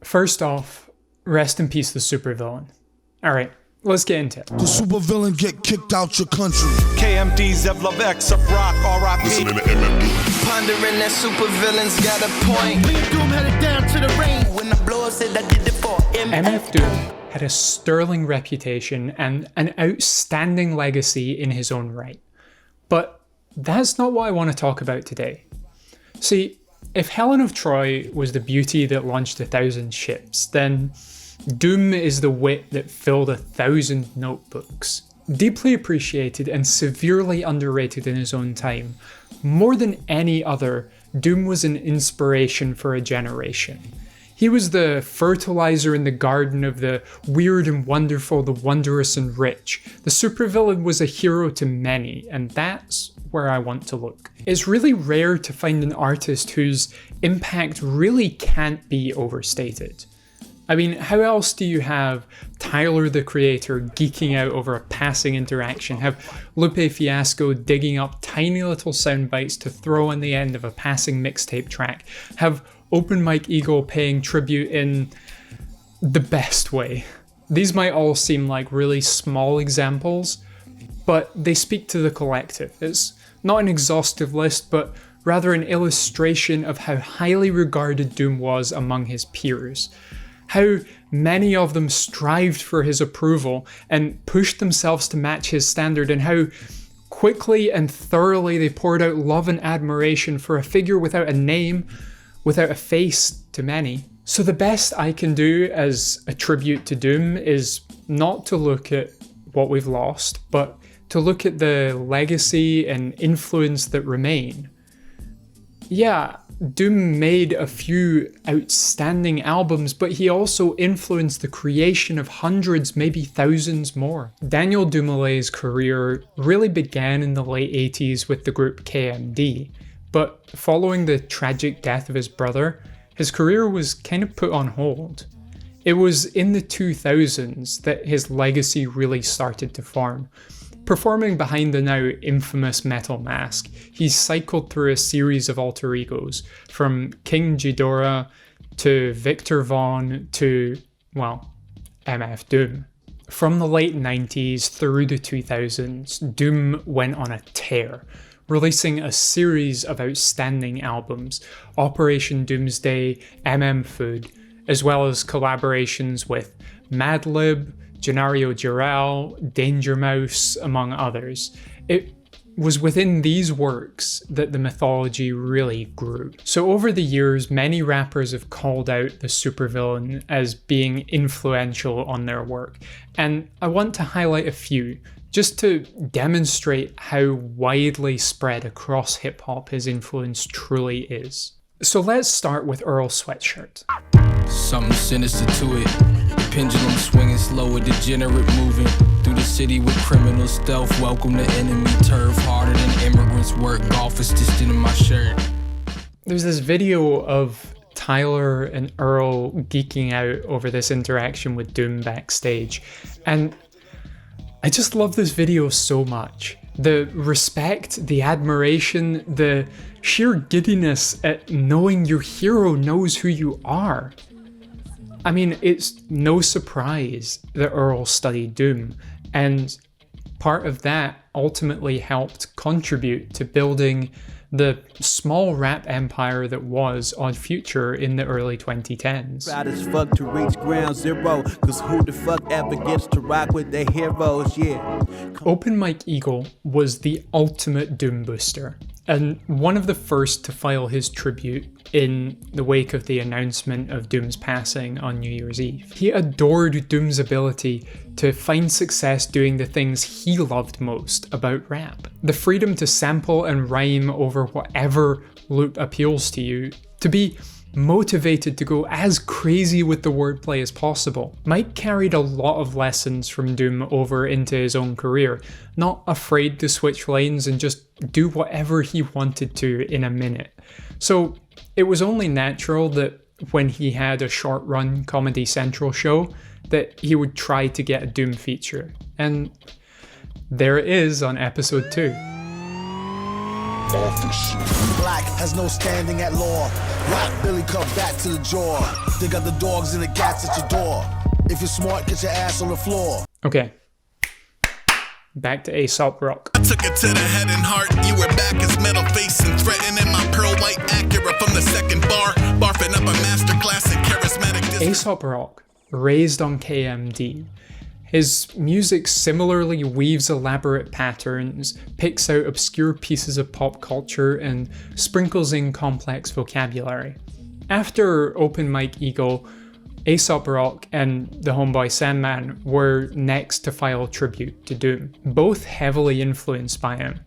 First off, rest in peace the supervillain. Alright, let's get into it. The supervillain get kicked out your country. KMD, Zevlov X, up rock, RIP. Listening to MF Pondering that supervillain's got a point. Me and Doom headed down to the rain. When the blower said I did it for MF Doom had a sterling reputation and an outstanding legacy in his own right. But that's not what I want to talk about today. See, if Helen of Troy was the beauty that launched 1,000 ships, then Doom is the wit that filled 1,000 notebooks. Deeply appreciated and severely underrated in his own time, more than any other, Doom was an inspiration for a generation. He was the fertilizer in the garden of the weird and wonderful, the wondrous and rich. The supervillain was a hero to many, and that's where I want to look. It's really rare to find an artist whose impact really can't be overstated. I mean, how else do you have Tyler the Creator geeking out over a passing interaction, have Lupe Fiasco digging up tiny little sound bites to throw in the end of a passing mixtape track, have Open Mike Eagle paying tribute in the best way? These might all seem like really small examples, but they speak to the collective. It's not an exhaustive list, but rather an illustration of how highly regarded Doom was among his peers. How many of them strived for his approval and pushed themselves to match his standard, and how quickly and thoroughly they poured out love and admiration for a figure without a name, without a face to many. So the best I can do as a tribute to Doom is not to look at what we've lost, but to look at the legacy and influence that remain. Yeah, Doom made a few outstanding albums, but he also influenced the creation of hundreds, maybe thousands more. Daniel Dumoulin career really began in the late 80s with the group KMD, but following the tragic death of his brother, his career was kind of put on hold. It was in the 2000s that his legacy really started to form. Performing behind the now infamous Metal Mask, he cycled through a series of alter egos, from King Ghidorah to Victor Vaughn to, well, MF Doom. From the late 90s through the 2000s, Doom went on a tear, releasing a series of outstanding albums, Operation Doomsday, FOOD, as well as collaborations with Madlib, Genario Jarrell, Danger Mouse, among others. It was within these works that the mythology really grew. So over the years, many rappers have called out the supervillain as being influential on their work, and I want to highlight a few, just to demonstrate how widely spread across hip-hop his influence truly is. So let's start with Earl Sweatshirt. Something sinister to it. The pendulum swinging slow, a degenerate moving through the city with criminal stealth. Welcome to enemy turf, harder than immigrants work. Golf assistant in my shirt. There's this video of Tyler and Earl geeking out over this interaction with Doom backstage, and I just love this video so much. The respect, the admiration, the sheer giddiness at knowing your hero knows who you are. I mean, it's no surprise that Earl studied Doom, and part of that ultimately helped contribute to building the small rap empire that was Odd Future in the early 2010s. Proud as fuck to reach ground zero, cause who the fuck ever gets to rock with their heroes, yeah. Open Mike Eagle was the ultimate Doom booster, and one of the first to file his tribute in the wake of the announcement of Doom's passing on New Year's Eve. He adored Doom's ability to find success doing the things he loved most about rap. The freedom to sample and rhyme over whatever loop appeals to you, to be motivated to go as crazy with the wordplay as possible. Mike carried a lot of lessons from Doom over into his own career, not afraid to switch lanes and just do whatever he wanted to in a minute. So it was only natural that when he had a short-run Comedy Central show that he would try to get a Doom feature. And there it is on episode 2. Black has no standing at law. Rock Billy come back to the jaw. They got the dogs and the cats at your door. If you're smart, get your ass on the floor. Okay. Back to Aesop Rock. I took it to the head and heart. You were back as metal face and threatening my pearl white Acura from the second bar. Barfing up a masterclass in charismatic. Aesop Rock, raised on KMD. His music similarly weaves elaborate patterns, picks out obscure pieces of pop culture, and sprinkles in complex vocabulary. After Open Mike Eagle, Aesop Rock and the Homeboy Sandman were next to file tribute to Doom, both heavily influenced by him.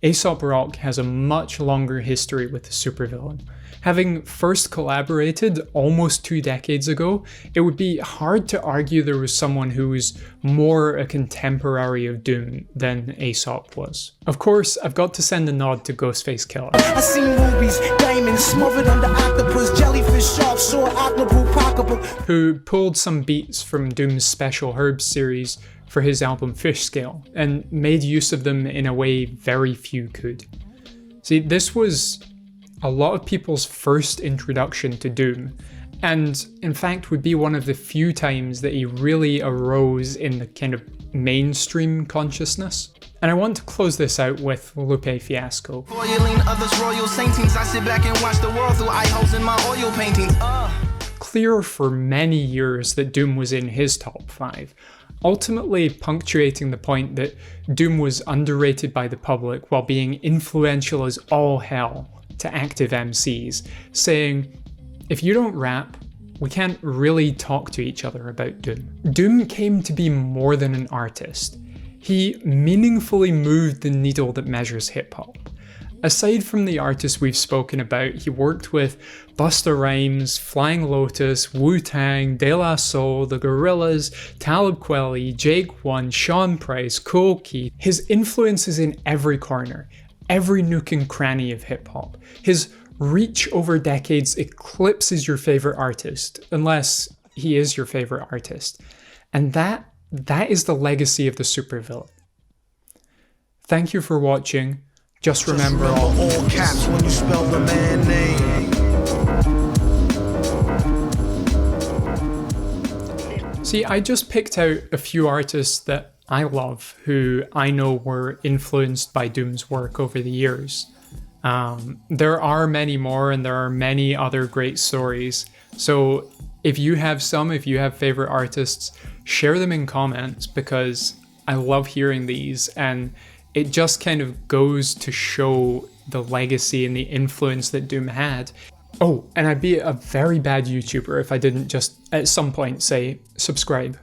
Aesop Rock has a much longer history with the supervillain. Having first collaborated almost 2 decades ago, it would be hard to argue there was someone who was more a contemporary of Doom than Aesop was. Of course, I've got to send a nod to Ghostface Killer. I seen rubies, diamonds smothered under octopus, jellyfish, sharp sword, octopus, pocketbook. Who pulled some beats from Doom's Special Herbs series for his album Fish Scale, and made use of them in a way very few could. See, this was a lot of people's first introduction to Doom, and in fact would be one of the few times that he really arose in the kind of mainstream consciousness. And I want to close this out with Lupe Fiasco. Foiling others royal saintings, I sit back and watch the world through eye holes in my oil paintings. Clear for many years that Doom was in his top 5, ultimately punctuating the point that Doom was underrated by the public while being influential as all hell to active MCs, saying, if you don't rap, we can't really talk to each other about Doom. Doom came to be more than an artist. He meaningfully moved the needle that measures hip-hop. Aside from the artists we've spoken about, he worked with Busta Rhymes, Flying Lotus, Wu-Tang, De La Soul, The Gorillaz, Talib Kweli, Jake One, Sean Price, Kool Keith. His influence is in every corner, every nook and cranny of hip-hop. His reach over decades eclipses your favorite artist, unless he is your favorite artist. And that is the legacy of the supervillain. Thank you for watching. Just remember all caps when you spell the man name. See, I just picked out a few artists that I love who I know were influenced by Doom's work over the years. There are many more, and there are many other great stories. So if you have favorite artists, share them in comments, because I love hearing these, and it just kind of goes to show the legacy and the influence that Doom had. Oh, and I'd be a very bad YouTuber if I didn't just at some point say subscribe.